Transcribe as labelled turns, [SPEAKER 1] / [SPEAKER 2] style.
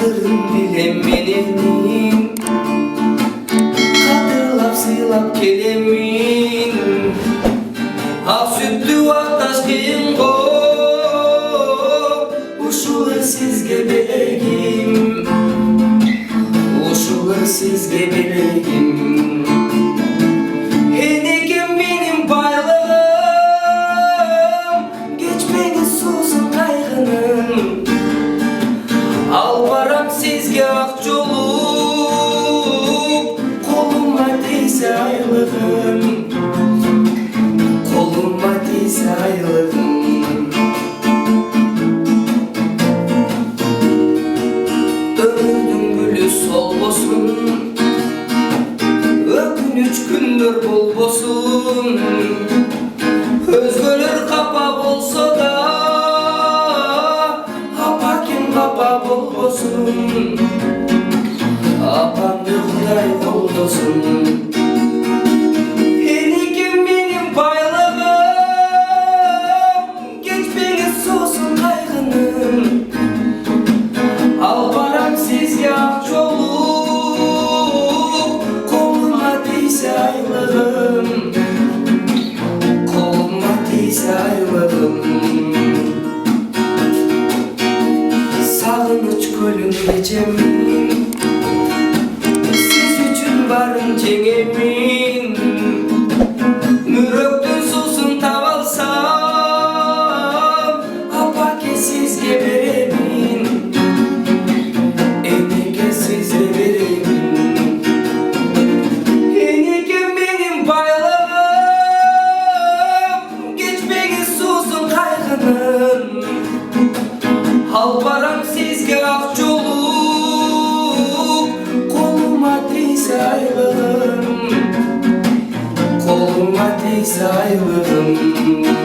[SPEAKER 1] kadırın bilemenin, kadırlap sıylap kelemin. Al süttü ataş kıyın go, uşular sizge belegim, uşular sizge belegim. Enekim benim baylığım, geçmeniz susuz kaygının. Al baram sizge ak jolup, koluma değse aylığım, koluma değse aylığım. Ömrümün gülü sol bolsun, ökünüç gündür bol bolsun. Özgölөр kapa bolsa da, apakin kapa bol bolsun. Apamdı Huday koldosun. Enekim benim baylığım, geçmeniz sosun kaygının. Al baram sizge ak jolup, koluma değse aylığım, koluma değse aylığım. Sağınıç kölünde cemin, siz üçün varım cengemin. Müröktün susun tavalsam, apake sizge beremin, eneke sizge beremin. Enekem benim baylığım, geçmeniz susun kaygının. Al baram sizge ak jolup, koluma değse aylığım, koluma değse aylığım.